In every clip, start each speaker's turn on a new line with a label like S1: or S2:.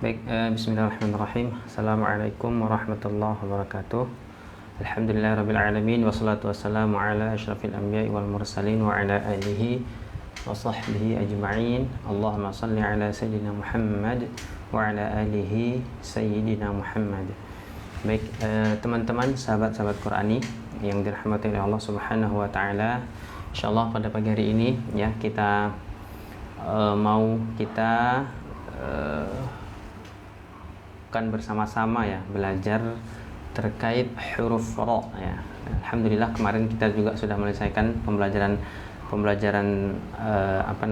S1: Baik, bismillahirrahmanirrahim. Assalamualaikum warahmatullahi wabarakatuh. Alhamdulillahirrabbilalamin. Wassalatu wassalamu ala asyrafil anbiya'i wal mursalin wa ala alihi wa sahbihi ajma'in. Allahumma salli ala sayyidina Muhammad wa ala alihi sayyidina Muhammad. Baik, teman-teman, sahabat-sahabat Qurani yang dirahmati oleh Allah Subhanahu wa taala. Insyaallah pada pagi hari ini ya kita akan bersama-sama ya belajar terkait huruf ra ya. Alhamdulillah kemarin kita juga sudah menyelesaikan pembahasan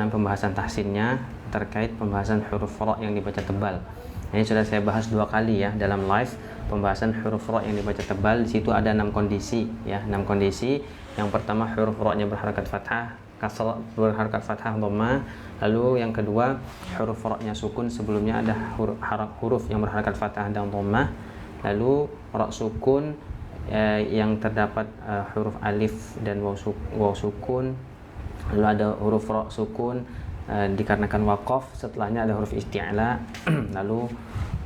S1: pembahasan tahsinnya terkait pembahasan huruf ra yang dibaca tebal. Ini sudah saya bahas 2 kali ya dalam live pembahasan huruf ra yang dibaca tebal. Di situ ada 6 kondisi ya, 6 kondisi. Yang pertama huruf ra-nya berharakat fathah, kasrah berharakat fathah, dhamma. Lalu yang kedua huruf ra-nya sukun, sebelumnya ada huruf yang berharakat fathah dan dhammah. Lalu ra sukun yang terdapat huruf alif dan waw sukun. Lalu ada huruf ra sukun dikarenakan waqaf, setelahnya ada huruf isti'la. Lalu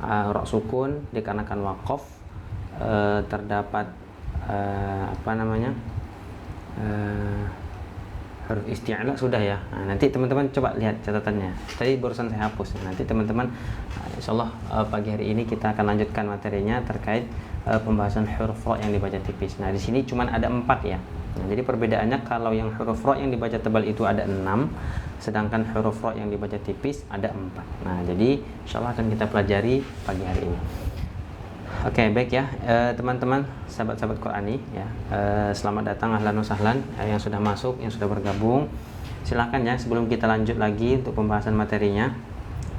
S1: ra sukun dikarenakan waqaf terdapat huruf isti'la sudah ya. Nah, nanti teman-teman coba lihat catatannya. Tadi barusan saya hapus. Nanti teman-teman insyaallah pagi hari ini kita akan lanjutkan materinya terkait pembahasan huruf ra yang dibaca tipis. Nah, di sini cuma ada 4 ya. Nah, jadi perbedaannya kalau yang huruf ra yang dibaca tebal itu ada 6, sedangkan huruf ra yang dibaca tipis ada 4. Nah, jadi insyaallah akan kita pelajari pagi hari ini. Oke, baik ya teman-teman, sahabat-sahabat Qurani ya. Selamat datang, ahlan wa sahlan yang sudah masuk, yang sudah bergabung. Silakan ya, sebelum kita lanjut lagi untuk pembahasan materinya,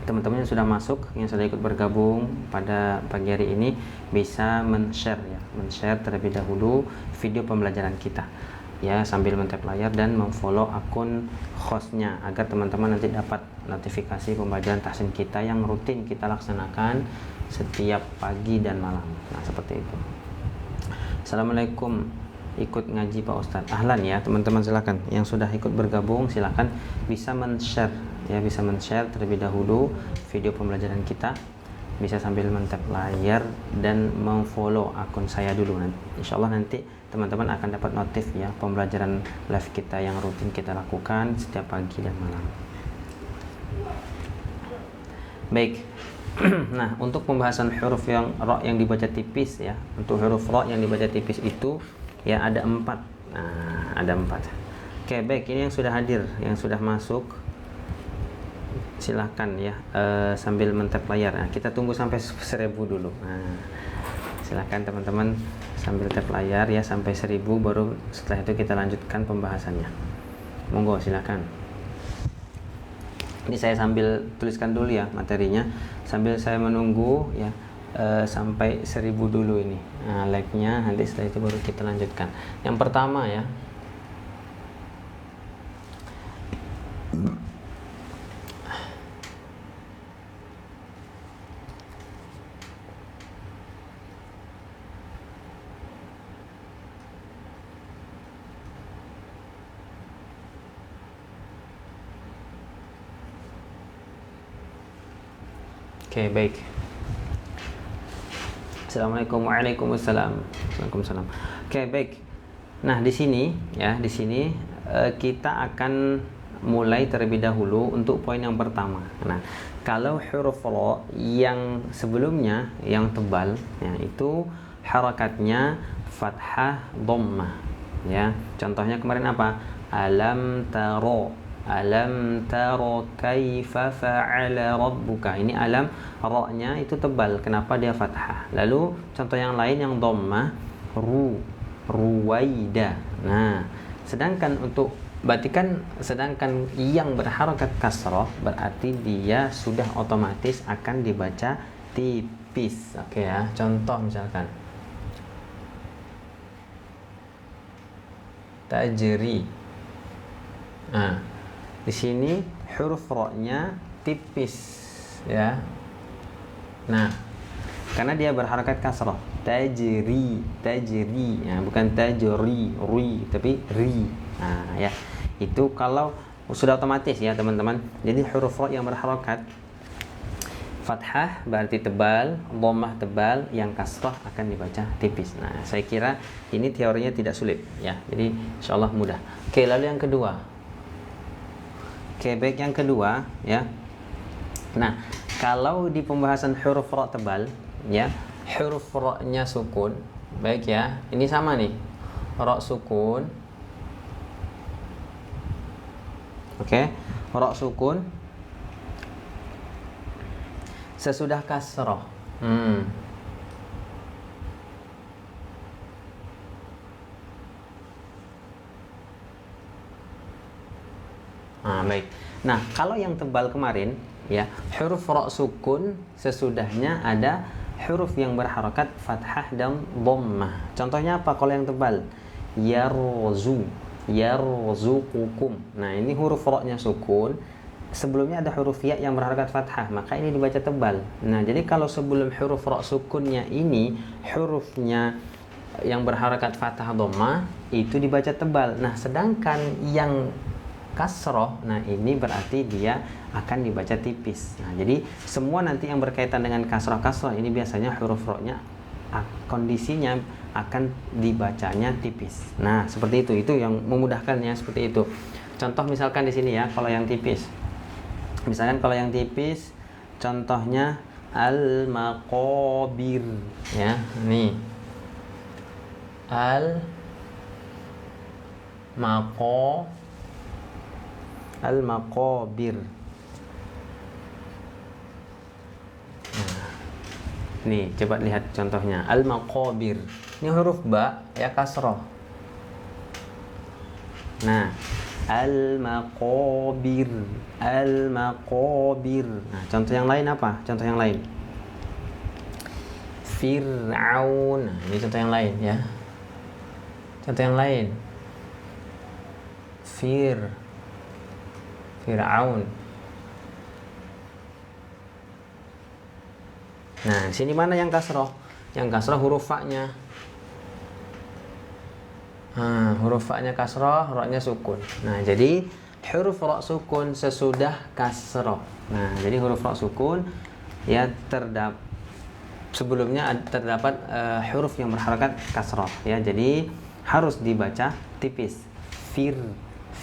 S1: teman-teman yang sudah masuk, yang sudah ikut bergabung pada pagi hari ini bisa men-share ya, men-share terlebih dahulu video pembelajaran kita ya, sambil men-tap layar dan memfollow akun hostnya agar teman-teman nanti dapat notifikasi pembelajaran tahsin kita yang rutin kita laksanakan setiap pagi dan malam. Nah, seperti itu. Assalamualaikum, ikut ngaji Pak Ustadz. Ahlan ya teman-teman, silakan yang sudah ikut bergabung silakan bisa men-share ya, bisa men-share terlebih dahulu video pembelajaran kita, bisa sambil men-tap layar dan memfollow akun saya dulu. Insyaallah nanti teman-teman akan dapat notif ya pembelajaran live kita yang rutin kita lakukan setiap pagi dan malam. Baik. Nah, untuk pembahasan huruf yang ra yang dibaca tipis ya, untuk huruf ra yang dibaca tipis itu ya ada 4. Nah, ada 4. Oke, baik, ini yang sudah hadir, yang sudah masuk silahkan ya sambil men-tap layar. Nah, kita tunggu sampai 1000 dulu. Nah, silahkan teman-teman sambil tap layar ya sampai 1000, baru setelah itu kita lanjutkan pembahasannya. Monggo silakan. Ini saya sambil tuliskan dulu ya materinya sambil saya menunggu ya sampai 1000 dulu ini like-nya, nanti setelah itu baru kita lanjutkan. Yang pertama ya, oke, baik. Assalamualaikum, waalaikumsalam. Waalaikumsalam. Oke, baik. Nah, di sini kita akan mulai terlebih dahulu untuk poin yang pertama. Nah, kalau huruf ra yang sebelumnya yang tebal ya, itu harakatnya fathah dhammah ya. Contohnya kemarin apa? Alam taro kaifa fa'ala rabbuka. Ini alam, ra-nya itu tebal. Kenapa dia fathah? Lalu contoh yang lain yang dhammah, ruwaida. Nah, sedangkan yang berharakat kasrah berarti dia sudah otomatis akan dibaca tipis. Oke ya. Contoh misalkan tajri. Nah, di sini huruf ra-nya tipis ya. Nah, karena dia berharakat kasrah, tajri ya, bukan tajri tapi ri. Nah, ya. Itu kalau sudah otomatis ya, teman-teman. Jadi huruf ra yang berharakat fathah berarti tebal, dhammah tebal, yang kasrah akan dibaca tipis. Nah, saya kira ini teorinya tidak sulit ya. Jadi insyaallah mudah. Oke, lalu yang kedua. Oke, baik, yang kedua ya. Nah, kalau di pembahasan huruf ra tebal ya, huruf ra-nya sukun. Baik ya. Ini sama nih. Ra sukun. Oke, ra sukun sesudah kasroh. Nah, baik. Nah, kalau yang tebal kemarin ya, huruf ra sukun sesudahnya ada huruf yang berharakat fathah dan dhammah. Contohnya apa kalau yang tebal? Yarzu, yarzuqukum. Nah, ini huruf ra-nya sukun. Sebelumnya ada huruf ya yang berharakat fathah, maka ini dibaca tebal. Nah, jadi kalau sebelum huruf ra sukunnya ini hurufnya yang berharakat fathah dhammah itu dibaca tebal. Nah, sedangkan yang kasroh, nah ini berarti dia akan dibaca tipis. Nah, jadi semua nanti yang berkaitan dengan kasroh ini biasanya huruf ra-nya kondisinya akan dibacanya tipis. Nah, seperti itu yang memudahkannya seperti itu. Contoh misalkan di sini ya, kalau yang tipis. Misalkan kalau yang tipis contohnya al-maqabir ya. Nih. Al-maqabir. Nah, nih coba lihat contohnya al-maqabir. Ini huruf ba ya kasroh. Nah, al-maqabir. Nah, contoh yang lain apa? Contoh yang lain. Fir'aun. Nah, ini contoh yang lain ya. Contoh yang lain. Fir'aun. Nah, sini mana yang kasroh? Yang kasroh huruf fa-nya. Huruf fa-nya kasroh, ra-nya sukun. Nah, jadi huruf ra sukun sesudah kasroh. Nah, jadi huruf ra sukun ya sebelumnya terdapat huruf yang berharakat kasroh ya. Jadi harus dibaca tipis.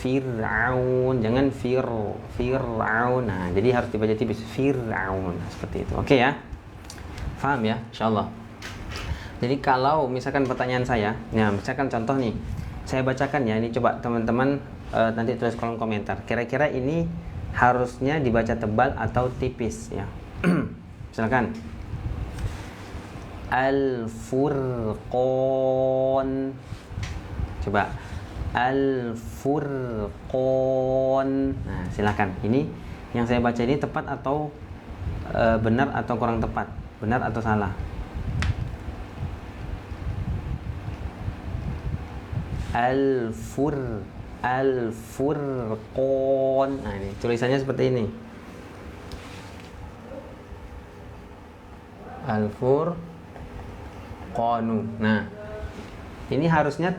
S1: Fir'aun, jangan Fir'aun. Nah, jadi harus dibaca tipis Fir'aun. Nah, seperti itu. Oke ya. Paham ya? Insyaallah. Jadi kalau misalkan pertanyaan saya, ya misalkan contoh nih, saya bacakan ya, ini coba teman-teman nanti tulis kolom komentar. Kira-kira ini harusnya dibaca tebal atau tipis ya. Silakan. Al-Furqan. Coba. Al-Furqan. Nah, silakan. Ini yang saya baca ini tepat atau benar atau kurang tepat? Benar atau salah? Al-Furqan. Nah, ini tulisannya seperti ini. Al-Furqanu. Nah, ini harusnya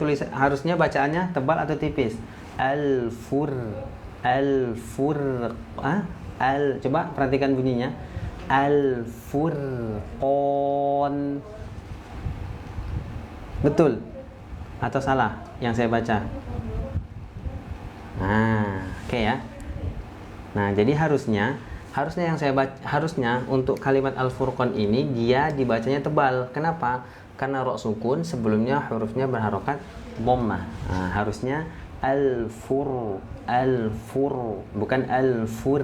S1: bacaannya tebal atau tipis? Coba perhatikan bunyinya. Al-Furqan. Betul atau salah yang saya baca? Nah, oke ya. Nah, jadi harusnya yang saya baca, harusnya untuk kalimat Al-Furqan ini dia dibacanya tebal. Kenapa? Karena ra sukun sebelumnya hurufnya berharokat dhammah. Nah, harusnya al-fur bukan al-fur.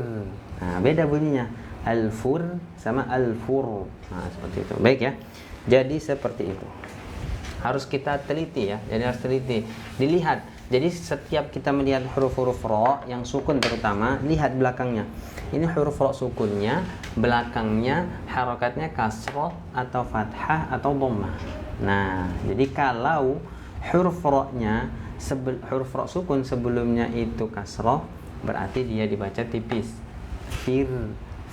S1: Nah, beda bunyinya. Al-fur sama al-fur. Nah, seperti itu. Baik ya. Jadi seperti itu. Harus kita teliti ya. Jadi harus teliti. Dilihat. Jadi setiap kita melihat huruf-huruf ra yang sukun terutama, lihat belakangnya. Ini huruf ra sukunnya, belakangnya harokatnya kasroh atau fathah atau dhammah. Nah, jadi kalau huruf ra-nya huruf ra sukun sebelumnya itu kasroh, berarti dia dibaca tipis.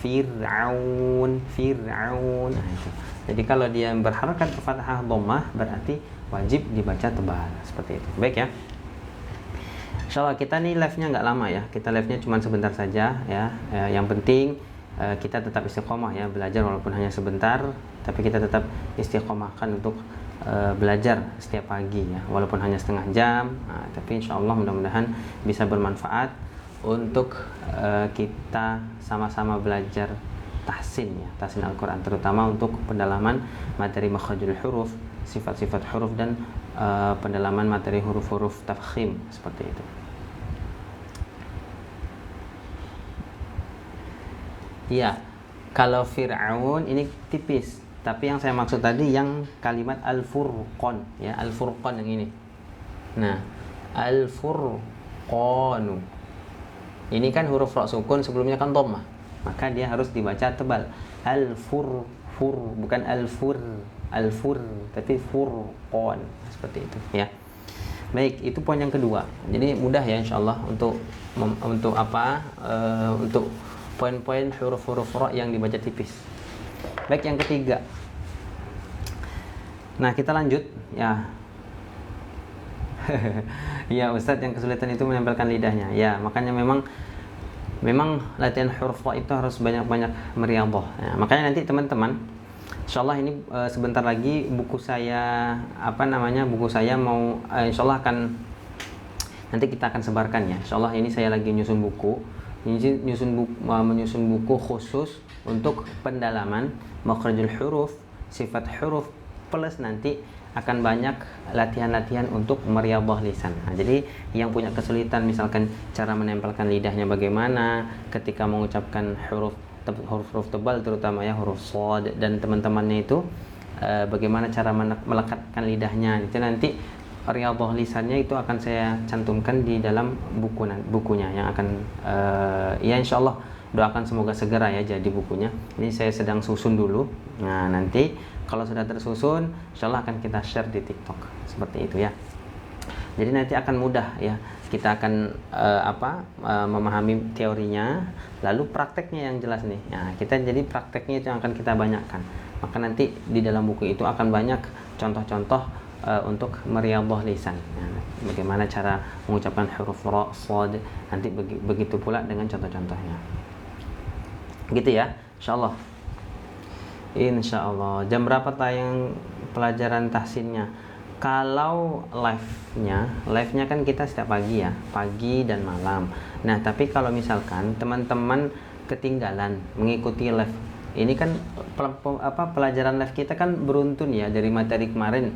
S1: Fir'aun. Nah, itu. Jadi kalau dia berharokat fathah dhammah berarti wajib dibaca tebal seperti itu. Baik ya. Insyaallah kita nih live-nya nggak lama ya. Kita live-nya cuma sebentar saja ya. Yang penting kita tetap istiqomah ya, belajar walaupun hanya sebentar, tapi kita tetap istiqomahkan untuk belajar setiap pagi ya, walaupun hanya setengah jam, tapi insya Allah mudah-mudahan bisa bermanfaat untuk kita sama-sama belajar tahsin ya, tahsin Al-Quran, terutama untuk pendalaman materi makhrajul huruf, sifat-sifat huruf, dan pendalaman materi huruf-huruf tafkhim seperti itu. Ya, kalau Fir'aun ini tipis, tapi yang saya maksud tadi yang kalimat Al-Furqan ya, Al-Furqan yang ini. Nah, Al-Furqanu ini kan huruf ra sukun, sebelumnya kan dhammah, maka dia harus dibaca tebal. Al-Fur, bukan Al-Fur, Al-Fur, tapi Furqan, seperti itu ya. Baik, itu poin yang kedua. Jadi mudah ya insyaallah untuk untuk poin-poin huruf-huruf ra yang dibaca tipis. Baik, yang ketiga. Nah, kita lanjut ya. Ya, Ustadz, yang kesulitan itu menempelkan lidahnya. Ya, makanya memang latihan huruf ra itu harus banyak-banyak meriadhah. Ya, makanya nanti teman-teman, insyaallah ini sebentar lagi buku saya buku saya mau insyaallah akan nanti kita akan sebarkan ya. Insyaallah ini saya lagi menyusun buku khusus untuk pendalaman makhrajul huruf, sifat huruf, plus nanti akan banyak latihan-latihan untuk meriadhah lisan. Nah, jadi yang punya kesulitan misalkan cara menempelkan lidahnya bagaimana ketika mengucapkan huruf tebal, terutama ya huruf shad, dan teman-temannya itu bagaimana cara melekatkan lidahnya, itu nanti riyadhah lisannya itu akan saya cantumkan di dalam bukunya yang akan ya insyaallah doakan semoga segera ya jadi bukunya. Ini saya sedang susun dulu. Nah, nanti kalau sudah tersusun insyaallah akan kita share di TikTok seperti itu ya. Jadi nanti akan mudah ya, kita akan memahami teorinya, lalu prakteknya yang jelas nih. Nah, kita jadi prakteknya itu yang akan kita banyakkan. Maka nanti di dalam buku itu akan banyak contoh-contoh untuk meriadhah lisan. Nah, bagaimana cara mengucapkan huruf ra, shad, nanti begitu pula dengan contoh-contohnya. Gitu ya, insyaallah. Insyaallah. Jam berapa tayang pelajaran tahsinnya? Kalau live-nya kan kita setiap pagi ya, pagi dan malam. Nah, tapi kalau misalkan teman-teman ketinggalan mengikuti live, ini kan pelajaran live kita kan beruntun ya, dari materi kemarin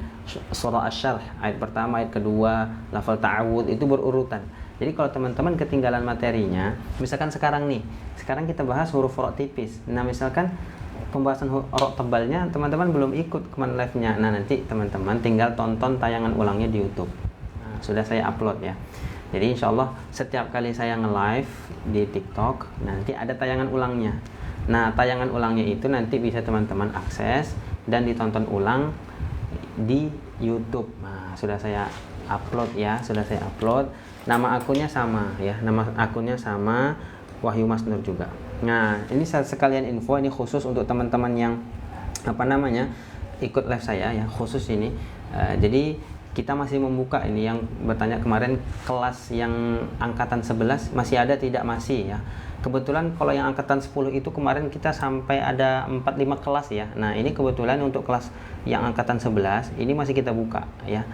S1: surah Asy-Syarh ayat pertama, ayat kedua, lafal ta'awudz itu berurutan. Jadi kalau teman-teman ketinggalan materinya, misalkan sekarang kita bahas huruf ra tipis. Nah, misalkan pembahasan ra tebalnya teman-teman belum ikut kemana live-nya. Nah, nanti teman-teman tinggal tonton tayangan ulangnya di YouTube. Nah, sudah saya upload ya. Jadi insyaallah setiap kali saya nge-live di TikTok, nanti ada tayangan ulangnya. Nah, tayangan ulangnya itu nanti bisa teman-teman akses dan ditonton ulang di YouTube. Nah, sudah saya upload ya, Nama akunnya sama ya, nama akunnya sama, Wahyu Mas Nur juga. Nah, ini sekalian info, ini khusus untuk teman-teman yang ikut live saya ya, khusus ini. Jadi kita masih membuka ini, yang bertanya kemarin kelas yang angkatan 11 masih ada tidak, masih ya. Kebetulan kalau yang angkatan 10 itu kemarin kita sampai ada 4-5 kelas ya. Nah, ini kebetulan untuk kelas yang angkatan 11 ini masih kita buka ya.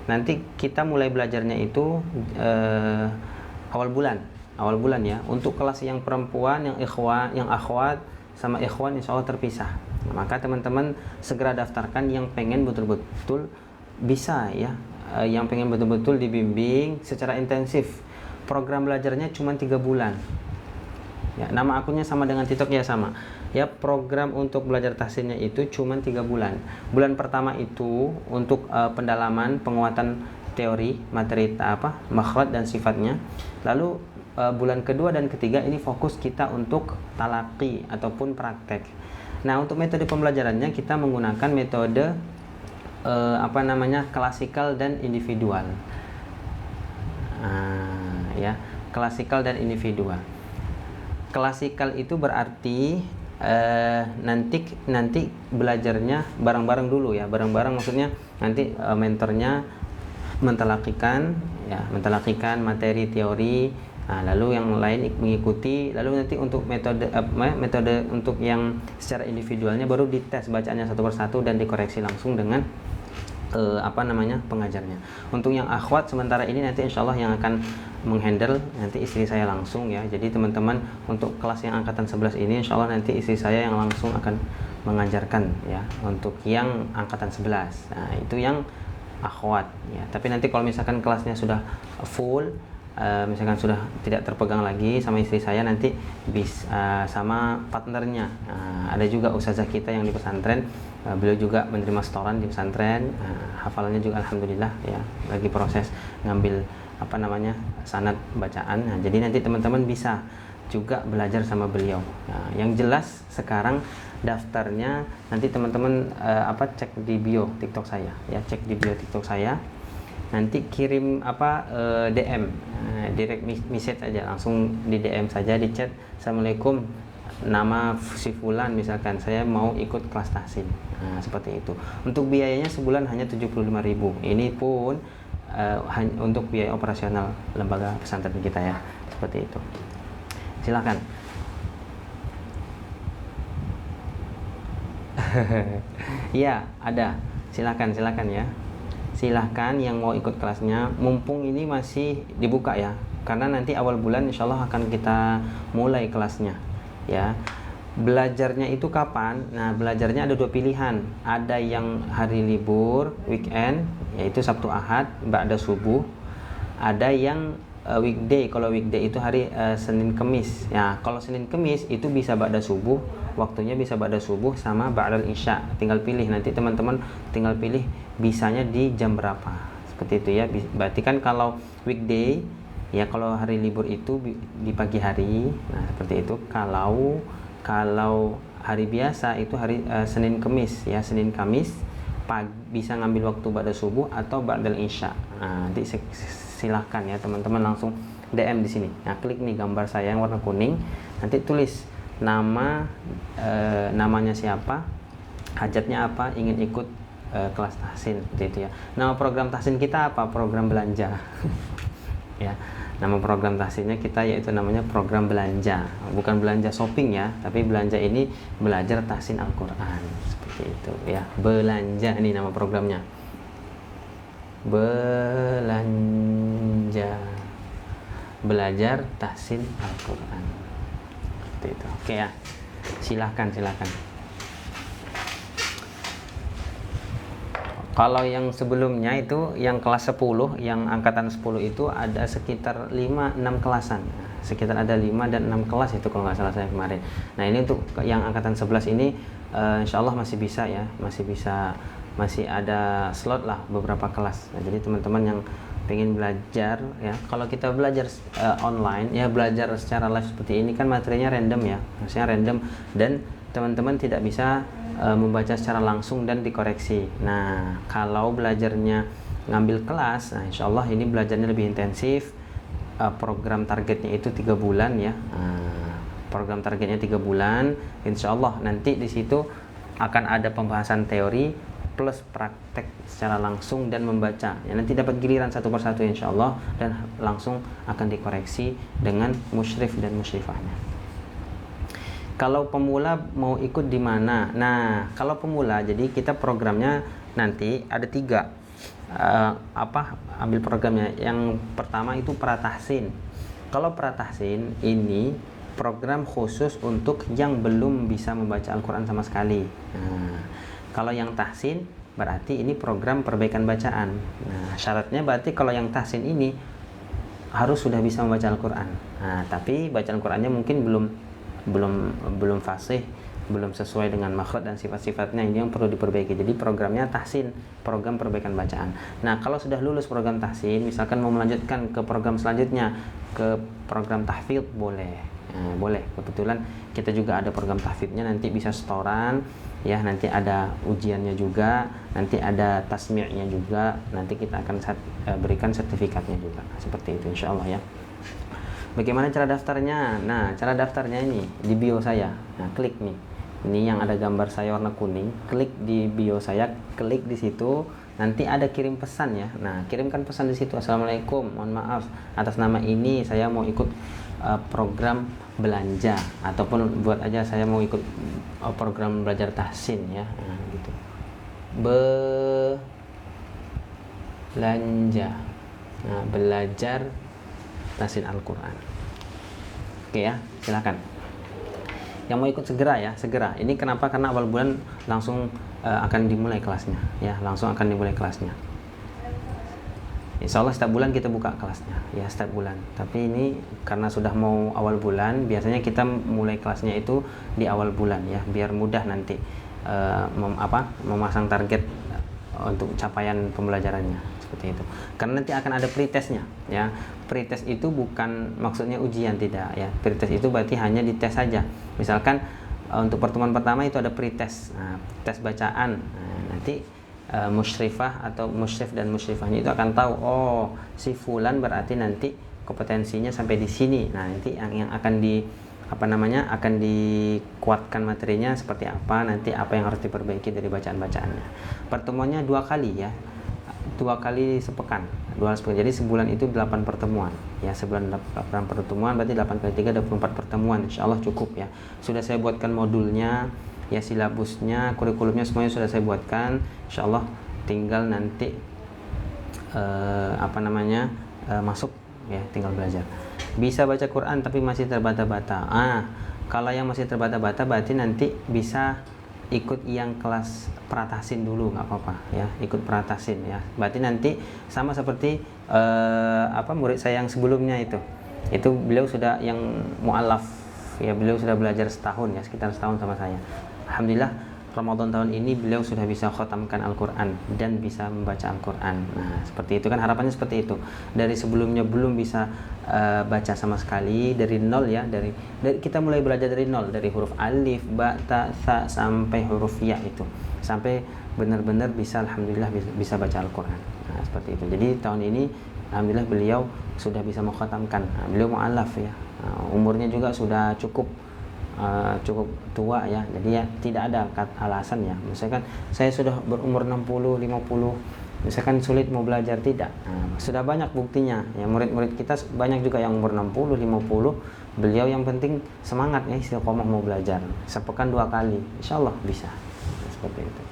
S1: Nanti kita mulai belajarnya itu awal bulan ya. Untuk kelas yang perempuan, yang akhwat sama ikhwan insyaallah terpisah. Nah, maka teman-teman segera daftarkan yang pengen betul-betul bisa ya, yang pengen betul-betul dibimbing secara intensif. Program belajarnya cuma 3 bulan. Ya, nama akunnya sama dengan TikTok ya, sama. Ya, program untuk belajar tahsinnya itu cuma 3 bulan. Bulan pertama itu untuk pendalaman, penguatan teori, materi makhraj dan sifatnya. Lalu bulan kedua dan ketiga ini fokus kita untuk talaqi ataupun praktek. Nah, untuk metode pembelajarannya kita menggunakan metode klasikal dan individual. Ya, klasikal dan individual. Klasikal itu berarti nanti belajarnya bareng-bareng dulu ya, bareng-bareng maksudnya nanti mentornya mentalakikan materi teori Lalu yang lain mengikuti. Lalu nanti untuk metode untuk yang secara individualnya baru dites bacaannya satu persatu dan dikoreksi langsung dengan pengajarnya. Untuk yang akhwat sementara ini nanti insya Allah yang akan menghandle nanti istri saya langsung ya. Jadi teman-teman untuk kelas yang angkatan 11 ini insya Allah nanti istri saya yang langsung akan mengajarkan ya untuk yang angkatan 11. Nah, itu yang akhwat ya. Tapi nanti kalau misalkan kelasnya sudah full, misalkan sudah tidak terpegang lagi sama istri saya, nanti sama partnernya. Ada juga ustazah kita yang di pesantren, beliau juga menerima setoran di pesantren, hafalannya juga alhamdulillah ya, lagi proses ngambil sanad bacaan. Nah, jadi nanti teman-teman bisa juga belajar sama beliau. Nah, yang jelas sekarang daftarnya nanti teman-teman cek di bio TikTok saya ya, cek di bio TikTok saya. Nanti kirim DM, direct message aja, langsung di DM saja, di chat, assalamualaikum, nama si fulan misalkan, saya mau ikut kelas tahsin. Nah, seperti itu. Untuk biayanya sebulan hanya 75.000. Ini pun untuk biaya operasional lembaga pesantren kita ya, seperti itu. Silakan. Iya, ada. Silakan ya. Silahkan yang mau ikut kelasnya, mumpung ini masih dibuka ya, karena nanti awal bulan insya Allah akan kita mulai kelasnya ya. Belajarnya itu kapan? Nah, belajarnya ada 2 pilihan. Ada yang hari libur weekend, yaitu Sabtu Ahad ba'da subuh. Ada yang weekday. Kalau weekday itu hari Senin Kemis ya. Kalau Senin Kemis itu bisa ba'da subuh, waktunya bisa ba'da subuh sama ba'dal isya. Tinggal pilih, nanti teman-teman tinggal pilih bisanya di jam berapa, seperti itu ya. Berarti kan kalau weekday ya, kalau hari libur itu di pagi hari. Nah, seperti itu. Kalau hari biasa itu hari Senin Kemis ya, Senin Kamis bisa ngambil waktu ba'da subuh atau ba'dal isya. Nah, nanti silahkan ya teman-teman langsung DM di sini. Nah, klik nih gambar saya yang warna kuning, nanti tulis namanya siapa, hajatnya apa, ingin ikut kelas tahsin, seperti itu ya. Nama program tahsin kita apa? Program belanja. Ya, nama program tahsinnya kita yaitu namanya program belanja, bukan belanja shopping ya, tapi belanja ini belajar tahsin Al-Quran, seperti itu ya. Belanja ini nama programnya, belanja, belajar tahsin Al-Quran, seperti itu. Oke ya, silahkan. Kalau yang sebelumnya itu yang kelas 10, yang angkatan 10 itu ada sekitar 5-6 kelasan. Sekitar ada 5 dan 6 kelas itu kalau nggak salah saya kemarin. Nah, ini untuk yang angkatan 11 ini insya Allah masih bisa ya, masih ada slot lah beberapa kelas. Nah, jadi teman-teman yang pengen belajar ya, kalau kita belajar online ya, belajar secara live seperti ini kan materinya random ya, maksudnya random, dan teman-teman tidak bisa membaca secara langsung dan dikoreksi. Nah, kalau belajarnya ngambil kelas, nah insya Allah ini belajarnya lebih intensif. Program targetnya itu 3 bulan ya. Program targetnya 3 bulan. Insya Allah nanti di situ akan ada pembahasan teori plus praktek secara langsung dan membaca. Ya, nanti dapat giliran satu persatu insya Allah, dan langsung akan dikoreksi dengan musyrif dan musyrifahnya. Kalau pemula mau ikut di mana? Nah, kalau pemula, jadi kita programnya nanti ada 3. Ambil programnya. Yang pertama itu pratahsin. Kalau pratahsin ini program khusus untuk yang belum bisa membaca Al-Quran sama sekali. Nah, kalau yang tahsin berarti ini program perbaikan bacaan. Nah, syaratnya berarti kalau yang tahsin ini harus sudah bisa membaca Al-Quran. Nah, tapi bacaan Qurannya mungkin belum fasih, belum sesuai dengan makhraj dan sifat-sifatnya, ini yang perlu diperbaiki. Jadi programnya tahsin, program perbaikan bacaan. Nah, kalau sudah lulus program tahsin, misalkan mau melanjutkan ke program selanjutnya, ke program tahfidz, boleh. Nah, boleh. Kebetulan kita juga ada program tahfidznya, nanti bisa setoran ya, nanti ada ujiannya juga, nanti ada tasmi'nya juga, nanti kita akan berikan sertifikatnya juga. Seperti itu insya Allah ya. Bagaimana cara daftarnya? Nah, cara daftarnya ini di bio saya. Nah, klik nih. Ini yang ada gambar saya warna kuning. Klik di bio saya, klik di situ. nanti ada kirim pesan ya. Nah, kirimkan pesan di situ. Assalamualaikum, mohon maaf atas nama ini saya mau ikut program belanja, ataupun buat aja saya mau ikut program belajar tahsin ya. Nah, gitu. Belanja. Nah, belajar tahsin Al-Qur'an. Oke ya, silakan. Yang mau ikut segera ya, segera. Ini kenapa? Karena awal bulan langsung akan dimulai kelasnya ya, langsung akan dimulai kelasnya. Insya Allah setiap bulan kita buka kelasnya ya, setiap bulan. Tapi ini karena sudah mau awal bulan, biasanya kita mulai kelasnya itu di awal bulan ya, biar mudah nanti memasang target untuk capaian pembelajarannya seperti itu. Karena nanti akan ada pretestnya ya. Pretest itu bukan maksudnya ujian, tidak ya. Pretest itu berarti hanya dites saja. Misalkan untuk pertemuan pertama itu ada pretest, tes bacaan. Nah, nanti musyrifah atau musyrif dan musyrifahnya itu akan tahu, oh si fulan berarti nanti kompetensinya sampai di sini. Nah, nanti yang akan akan dikuatkan materinya seperti apa, nanti apa yang harus diperbaiki dari bacaan-bacaannya. Pertemuannya 2 kali ya, 2 kali sepekan, 2 kali sepekan. Jadi sebulan itu 8 pertemuan ya, sebulan 8 pertemuan berarti 8 kali 3 24 pertemuan, insyaallah cukup ya. Sudah saya buatkan modulnya ya, silabusnya, kurikulumnya semuanya sudah saya buatkan, insyaallah tinggal nanti masuk ya, tinggal belajar. Bisa baca Quran tapi masih terbata-bata. Kalau yang masih terbata-bata berarti nanti bisa ikut yang kelas Pratahsin dulu, nggak apa-apa ya, ikut Pratahsin ya. Berarti nanti sama seperti murid saya yang sebelumnya itu beliau sudah yang mu'alaf ya, beliau sudah belajar setahun ya, sekitar setahun sama saya. Alhamdulillah Ramadan tahun ini beliau sudah bisa khatamkan Al-Quran dan bisa membaca Al-Quran. Nah, seperti itu kan, harapannya seperti itu. Dari sebelumnya belum bisa baca sama sekali, dari nol ya, dari kita mulai belajar dari nol, dari huruf alif, ba, ta, tha sampai huruf ya itu, sampai benar-benar bisa, alhamdulillah bisa baca Al-Quran. Nah, seperti itu. Jadi tahun ini alhamdulillah beliau sudah bisa mengkhatamkan. Nah, beliau mu'alaf ya. Umurnya juga sudah cukup tua ya, jadi ya tidak ada alasan ya. Misalkan saya sudah berumur 60, 50, misalkan sulit mau belajar, tidak. Sudah banyak buktinya ya, murid-murid kita banyak juga yang umur 60, 50, beliau yang penting semangat ya, istiqomah mau belajar, sepekan 2 kali, insyaallah bisa. Seperti itu.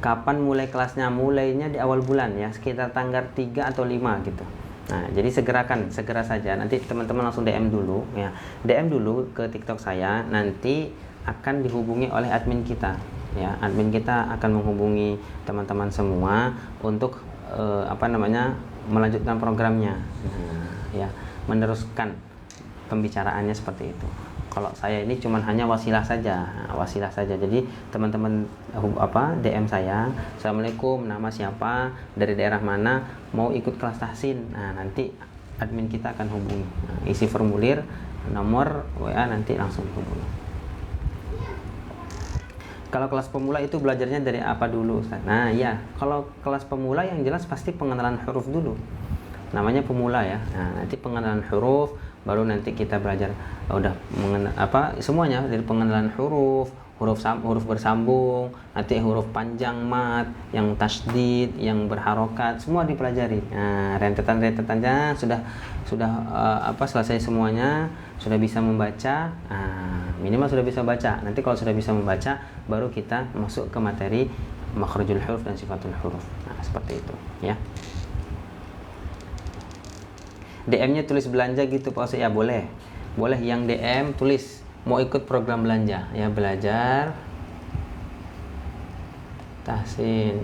S1: Kapan mulai kelasnya? Mulainya di awal bulan ya, sekitar tanggal 3 atau 5 gitu. Nah, jadi segera saja. Nanti teman-teman langsung DM dulu ya. DM dulu ke TikTok saya, nanti akan dihubungi oleh admin kita ya. Admin kita akan menghubungi teman-teman semua untuk melanjutkan programnya. Nah, ya, meneruskan pembicaraannya seperti itu. Kalau saya ini cuman hanya wasilah saja. Jadi teman-teman DM saya, Assalamualaikum, nama siapa, dari daerah mana, mau ikut kelas tahsin. Nah, nanti admin kita akan hubungi. Nah, isi formulir, nomor WA, nanti langsung hubungi. Kalau kelas pemula itu belajarnya dari apa dulu, Ustaz? Nah, ya, kalau kelas pemula yang jelas pasti pengenalan huruf dulu. Namanya pemula ya. Nah, nanti pengenalan huruf, baru nanti kita belajar semuanya dari pengenalan huruf bersambung, nanti huruf panjang mat, yang tasdid, yang berharokat, semua dipelajari. Nah, rentetan-rentetannya sudah selesai semuanya, sudah bisa membaca. Minimal sudah bisa baca. Nanti kalau sudah bisa membaca, baru kita masuk ke materi makhrajul huruf dan sifatul huruf. Nah, seperti itu ya. DM-nya tulis belanja gitu Pak Ustaz ya, boleh yang DM tulis mau ikut program belanja ya, belajar tahsin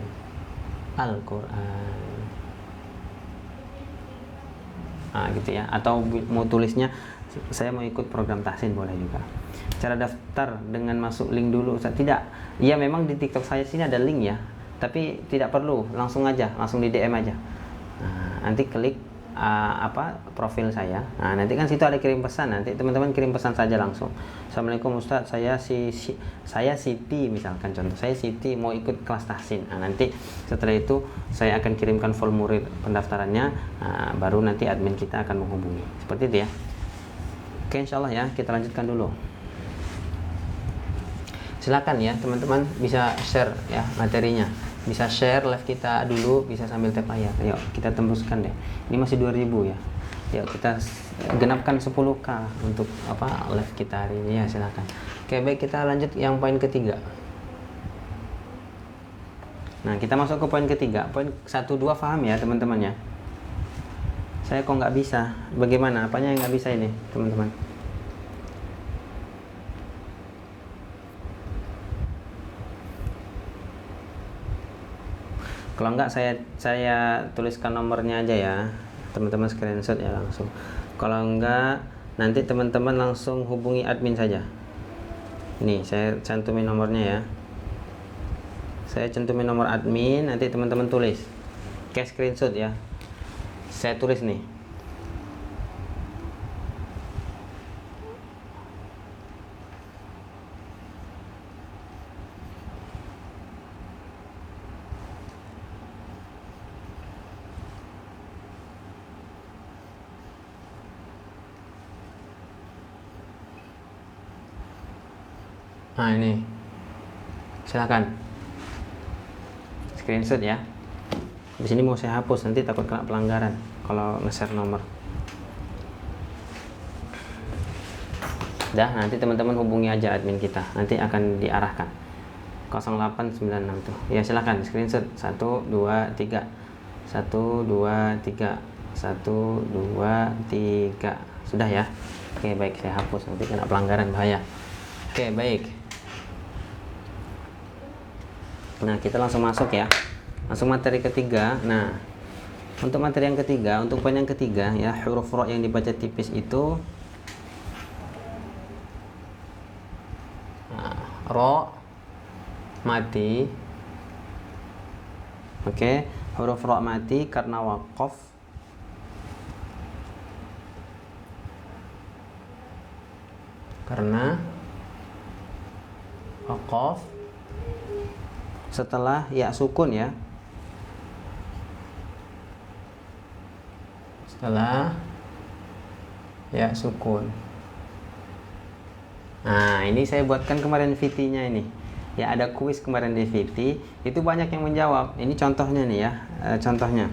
S1: Al-Quran, gitu ya. Atau mau tulisnya saya mau ikut program tahsin, boleh juga. Cara daftar dengan masuk link dulu Ustaz? Tidak ya, memang di TikTok saya sini ada link ya, tapi tidak perlu, langsung di DM aja. Nanti klik profil saya. Nah, nanti kan situ ada kirim pesan, nanti teman-teman kirim pesan saja langsung. Assalamualaikum Ustaz, saya Siti, misalkan contoh, saya Siti mau ikut kelas tahsin. Nah, nanti setelah itu saya akan kirimkan formulir pendaftarannya, baru nanti admin kita akan menghubungi. Seperti itu ya. Oke, insyaallah ya, kita lanjutkan dulu. silakan ya teman-teman bisa share ya materinya, bisa share live kita dulu, bisa sambil tap layar. Yuk kita tembuskan deh, ini masih 2000 ya. Yuk kita genapkan 10k untuk live kita hari ini ya, silakan. Oke baik, kita lanjut yang poin ketiga. Nah kita masuk ke poin ketiga. Poin 1, 2 paham ya teman-teman ya. Saya kok nggak bisa, bagaimana, apanya yang nggak bisa ini teman-teman? Kalau nggak saya tuliskan nomornya aja ya teman-teman, screenshot ya langsung. Kalau nggak nanti teman-teman langsung hubungi admin saja. Ini saya cantumin nomornya ya, saya cantumin nomor admin, nanti teman-teman tulis kayak screenshot ya, saya tulis nih. Nah ini silakan screenshot ya. Di sini mau saya hapus, nanti takut kena pelanggaran kalau nge-share nomor. Dah, nanti teman-teman hubungi aja admin kita, nanti akan diarahkan 0896 tuh ya. Silakan screenshot 1 2 3 1 2 3 1 2 3 sudah ya. Oke baik, saya hapus, nanti kena pelanggaran, bahaya. Oke baik. Nah kita langsung masuk ya, langsung materi ketiga. Nah untuk materi yang ketiga, untuk poin yang ketiga ya, huruf ro yang dibaca tipis itu ro mati. Oke, huruf ro mati karena waqaf, setelah ya sukun ya, setelah ya sukun. Nah ini saya buatkan kemarin VT-nya ini ya, ada kuis kemarin di VT, itu banyak yang menjawab. Ini contohnya nih ya, contohnya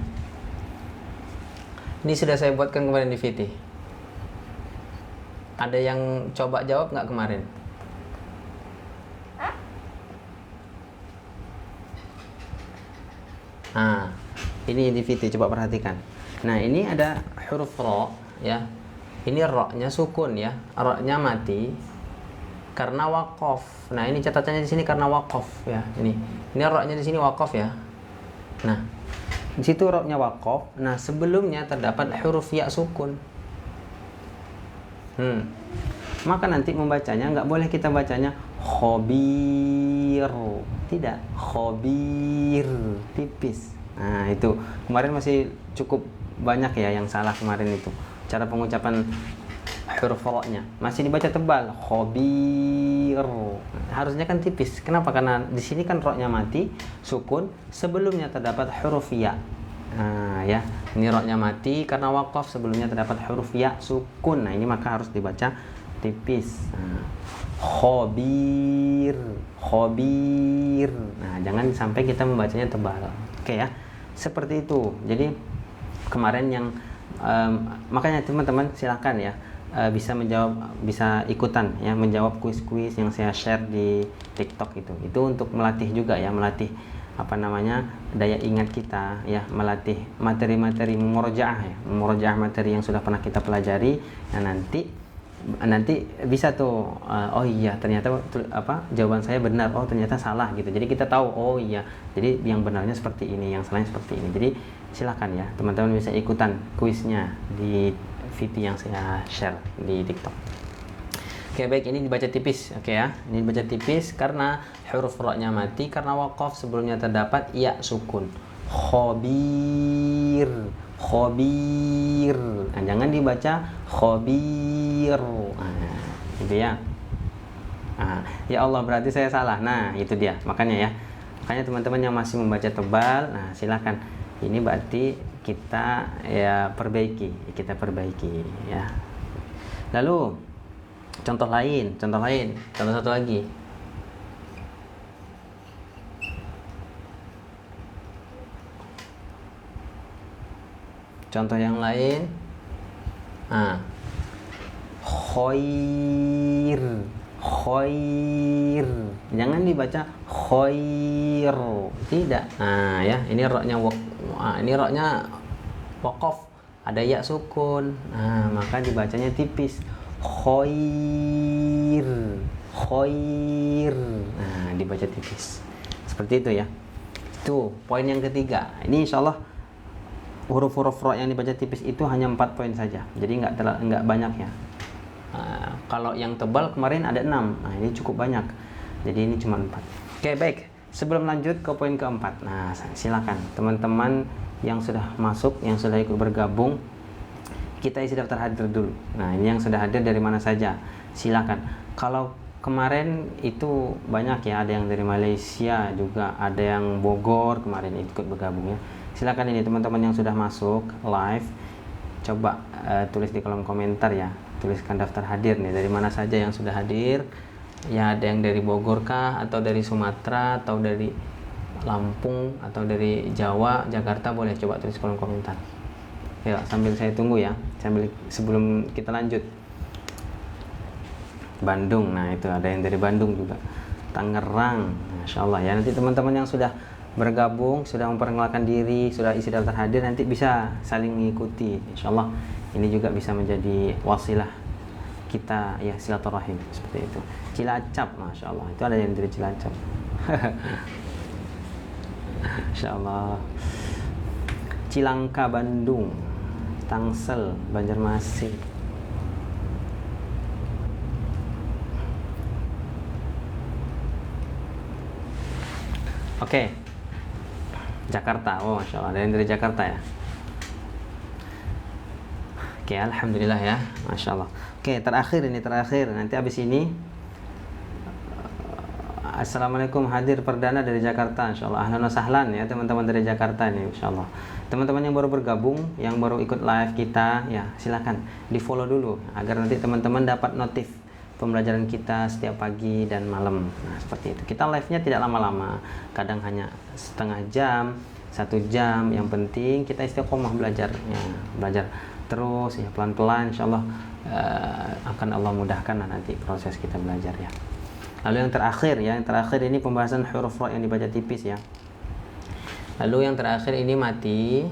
S1: ini sudah saya buatkan kemarin di VT. Ada yang coba jawab nggak kemarin? Nah, ini di VT, coba perhatikan. Nah, ini ada huruf ro ya. Ini ro-nya sukun ya, ro-nya mati karena waqaf. Nah, ini catatannya di sini karena waqaf ya. Ini ro-nya di sini waqaf ya. Nah, di situ ro-nya waqaf. Nah, sebelumnya terdapat huruf ya sukun. Maka nanti membacanya nggak boleh kita bacanya khobir, tidak, khobir, tipis. Nah itu kemarin masih cukup banyak ya yang salah kemarin itu, cara pengucapan huruf ro-nya masih dibaca tebal, khobir. Harusnya kan tipis. Kenapa? Karena di sini kan ro-nya mati, sukun, sebelumnya terdapat huruf ya. Nah ya, ini ro-nya mati karena waqaf, sebelumnya terdapat huruf ya sukun. Nah ini maka harus dibaca tipis. Khobir, khobir. Nah jangan sampai kita membacanya tebal. Oke ya, seperti itu. Jadi kemarin yang makanya teman-teman silakan ya, bisa menjawab, bisa ikutan ya menjawab kuis-kuis yang saya share di TikTok itu untuk melatih juga ya, melatih daya ingat kita ya, melatih materi-materi murojaah ya, murojaah materi yang sudah pernah kita pelajari. Nah nanti bisa tuh oh iya ternyata jawaban saya benar, oh ternyata salah gitu. Jadi kita tahu, oh iya jadi yang benarnya seperti ini, yang salahnya seperti ini. Jadi silakan ya teman-teman bisa ikutan kuisnya di video yang saya share di TikTok. Oke baik, ini dibaca tipis. Oke ya, ini dibaca tipis karena huruf ro-nya mati karena waqaf, sebelumnya terdapat ya sukun. Khobir, khobir. Nah, jangan dibaca khobir. Nah, gitu ya. Nah, ya Allah berarti saya salah. Nah, itu dia. Makanya ya. Makanya teman-teman yang masih membaca tebal, nah silakan. Ini berarti kita ya perbaiki ya. Lalu contoh satu lagi. Contoh yang lain. Khair. Khair. Jangan dibaca khair. Tidak. Ya, ini roknya waqaf. Ada ya sukun. Maka dibacanya tipis. Khair. Khair. Dibaca tipis. Seperti itu ya. Itu poin yang ketiga. Ini insyaallah huruf-huruf ro yang dibaca tipis itu hanya 4 poin saja. Jadi nggak banyak ya. Kalau yang tebal kemarin ada 6. Ini cukup banyak. Jadi ini cuma 4. Oke, baik. Sebelum lanjut ke poin keempat. Silakan teman-teman yang sudah masuk, yang sudah ikut bergabung, kita isi daftar hadir dulu. Ini yang sudah hadir dari mana saja. Silakan. Kalau kemarin itu banyak ya, ada yang dari Malaysia juga, ada yang Bogor kemarin ikut bergabung ya. Silakan ini teman-teman yang sudah masuk live, coba tulis di kolom komentar ya, tuliskan daftar hadir nih, dari mana saja yang sudah hadir ya. Ada yang dari Bogor kah, atau dari Sumatera, atau dari Lampung, atau dari Jawa, Jakarta, boleh coba tulis kolom komentar ya, sambil saya tunggu ya, sebelum kita lanjut. Bandung, itu ada yang dari Bandung juga, Tangerang, Masya Allah ya. Nanti teman-teman yang sudah bergabung, sudah memperkenalkan diri, sudah isi daftar hadir, nanti bisa saling mengikuti, Insya Allah. Ini juga bisa menjadi wasilah kita ya, silaturahim, seperti itu. Cilacap, Masya Allah, itu ada yang dari Cilacap. Insya Allah. Cilangka, Bandung, Tangsel, Banjarmasin. Oke. Jakarta, Masya Allah, ada yang dari Jakarta ya. Oke, alhamdulillah ya, Masya Allah. Oke, terakhir, nanti habis ini Assalamualaikum, hadir perdana dari Jakarta, Insya Allah. Ahlan wa sahlan ya teman-teman dari Jakarta nih, Insya Allah. Teman-teman yang baru bergabung, yang baru ikut live kita ya, silakan di follow dulu agar nanti teman-teman dapat notif pembelajaran kita setiap pagi dan malam. Seperti itu. Kita live-nya tidak lama-lama, kadang hanya setengah jam, 1 jam. Yang penting kita istiqomah belajar ya, belajar terus ya, pelan-pelan, Insya Allah akan Allah mudahkan nanti proses kita belajar ya. Lalu yang terakhir ini pembahasan huruf ro yang dibaca tipis ya. Lalu yang terakhir ini mati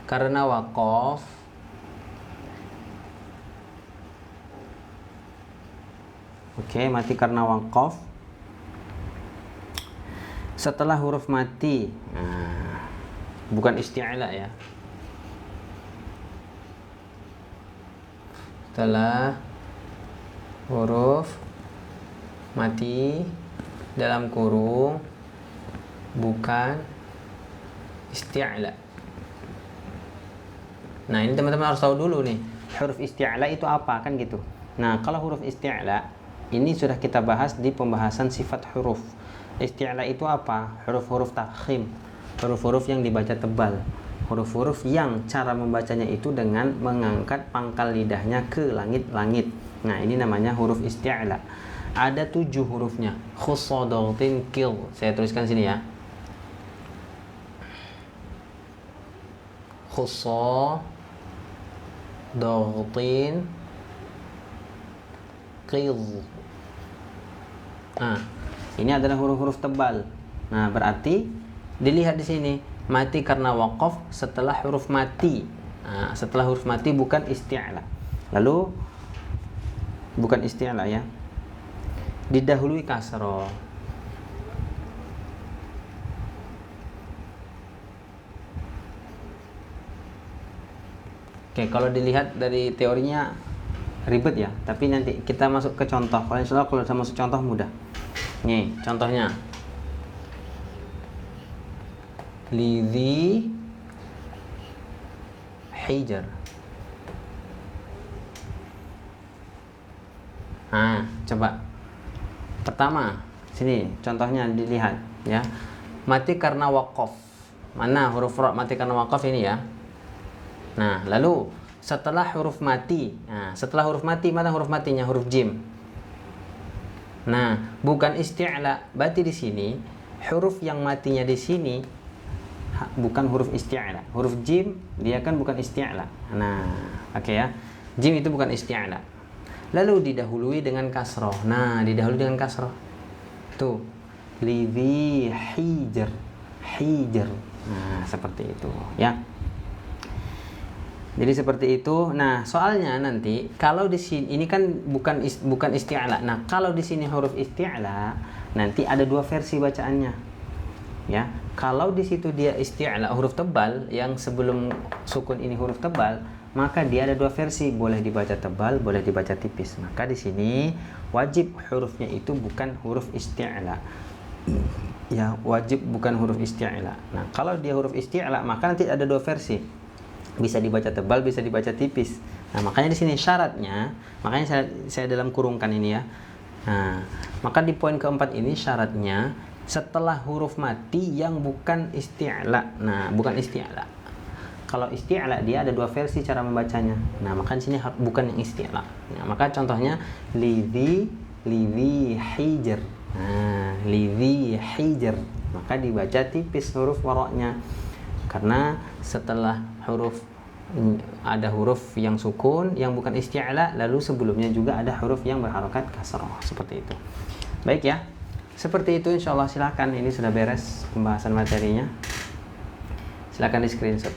S1: karena waqaf. Oke, mati karena waqaf. Setelah huruf mati, bukan isti'la ya. Setelah huruf mati dalam kurung, bukan isti'la. Nah, ini teman-teman harus tahu dulu nih, huruf isti'la itu apa, kan gitu. Nah, kalau huruf isti'la ini sudah kita bahas di pembahasan sifat huruf. Isti'la itu apa? Huruf-huruf takhim, huruf-huruf yang dibaca tebal, huruf-huruf yang cara membacanya itu dengan mengangkat pangkal lidahnya ke langit-langit. Nah, ini namanya huruf isti'la. Ada 7 hurufnya. Khussadogtin kil. Saya tuliskan sini ya. Khussadogtin kil. Nah, ini adalah huruf-huruf tebal. Nah, berarti dilihat di sini, mati karena waqaf setelah huruf mati. Nah, setelah huruf mati bukan isti'la. Lalu bukan isti'la ya. Didahului kasroh. Oke, kalau dilihat dari teorinya ribet ya, tapi nanti kita masuk ke contoh. Kalau insya Allah kalau saya masuk contoh mudah. Nih, contohnya. Lidhi hijar. Nah, coba. Pertama, sini contohnya dilihat ya. Mati karena waqaf. Mana huruf ro mati karena waqaf ini ya. Nah, lalu setelah huruf mati. Nah, setelah huruf mati mana huruf matinya? Huruf jim. Nah, bukan isti'la. Berarti di sini huruf yang matinya di sini bukan huruf isti'la. Huruf jim dia kan bukan isti'la. Nah, oke ya. Jim itu bukan isti'la. Lalu didahului dengan kasroh. Nah, didahului dengan kasroh. Tuh, lidhi hijar. Hijar. Nah, seperti itu ya. Jadi seperti itu. Nah, soalnya nanti kalau di sini ini kan bukan isti'la. Nah, kalau di sini huruf isti'la, nanti ada dua versi bacaannya. Ya. Kalau di situ dia isti'la huruf tebal, yang sebelum sukun ini huruf tebal, maka dia ada dua versi, boleh dibaca tebal, boleh dibaca tipis. Maka di sini wajib hurufnya itu bukan huruf isti'la. Ya, wajib bukan huruf isti'la. Nah, kalau dia huruf isti'la, maka nanti ada dua versi. Bisa dibaca tebal, bisa dibaca tipis. Nah, makanya di sini syaratnya, makanya saya dalam kurungkan ini ya. Nah, maka di poin keempat ini syaratnya setelah huruf mati yang bukan isti'la. Nah, bukan isti'la. Kalau isti'la dia ada dua versi cara membacanya. Nah, maka di sini bukan yang isti'la. Nah, maka contohnya lidhi hijar. Nah, lidhi hijar. Maka dibaca tipis huruf waroknya. Karena setelah huruf ada huruf yang sukun yang bukan isti'la, lalu sebelumnya juga ada huruf yang berharokat kasroh, seperti itu. Baik ya, seperti itu insyaallah. Silakan, ini sudah beres pembahasan materinya. Silakan di screenshot.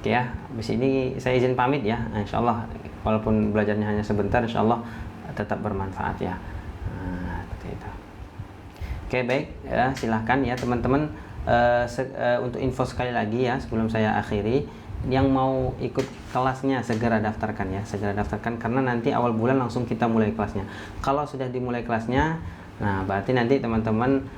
S1: Oke ya, habis ini saya izin pamit ya. Insyaallah walaupun belajarnya hanya sebentar, insyaallah tetap bermanfaat ya. Nah, seperti itu. Oke, baik ya, silakan ya teman-teman. Untuk info sekali lagi ya sebelum saya akhiri, yang mau ikut kelasnya segera daftarkan ya, segera daftarkan, karena nanti awal bulan langsung kita mulai kelasnya. Kalau sudah dimulai kelasnya, nah berarti nanti teman-teman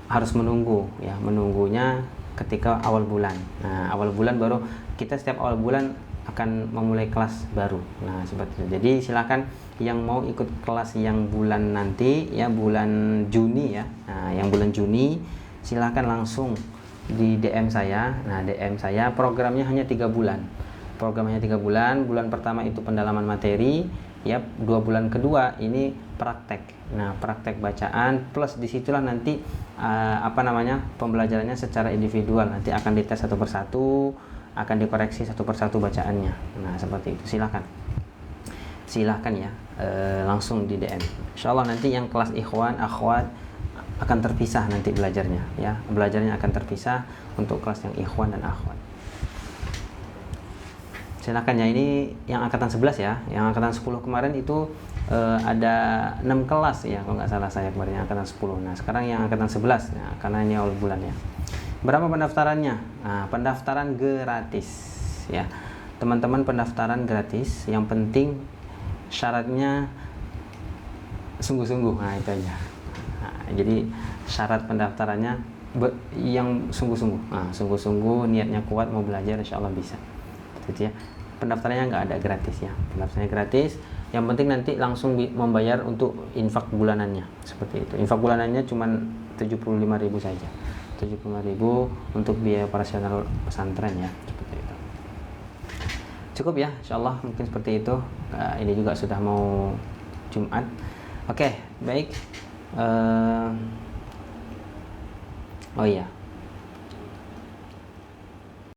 S1: harus menunggu ya, menunggunya ketika awal bulan. Nah, awal bulan baru kita setiap awal bulan akan memulai kelas baru. Nah, seperti itu. Jadi silakan yang mau ikut kelas yang bulan nanti ya, bulan Juni ya. Nah, yang bulan Juni silahkan langsung di DM saya. Nah, DM saya programnya hanya 3 bulan. Programnya 3 bulan. Bulan pertama itu pendalaman materi, ya. 2 bulan kedua ini praktek. Nah, praktek bacaan plus disitulah nanti pembelajarannya secara individual. Nanti akan dites satu persatu, akan dikoreksi satu persatu bacaannya. Nah, seperti itu. Silahkan ya, langsung di DM. Insyaallah nanti yang kelas ikhwan, akhwat akan terpisah nanti belajarnya ya. Belajarnya akan terpisah untuk kelas yang ikhwan dan akhwat. Silakan ya, ini yang angkatan 11 ya. Yang angkatan 10 kemarin itu ada 6 kelas ya kalau nggak salah saya kemarin, yang angkatan 10. Nah, sekarang yang angkatan 11 ya, karena ini awal bulan ya. Berapa pendaftarannya? Nah, pendaftaran gratis ya. Teman-teman, pendaftaran gratis. Yang penting syaratnya sungguh-sungguh. Nah, itu aja. Jadi syarat pendaftarannya yang sungguh-sungguh. Nah, sungguh-sungguh, niatnya kuat, mau belajar, insyaallah bisa. Gitu ya. Pendaftarannya nggak ada gratis ya. Pendaftarannya gratis. Yang penting nanti langsung membayar untuk infak bulanannya. Seperti itu. Infak bulanannya cuma 75.000 saja. 75.000 untuk biaya operasional pesantren ya. Seperti itu. Cukup ya, insyaallah mungkin seperti itu. Ini juga sudah mau Jumat. Oke, baik. Oh iya,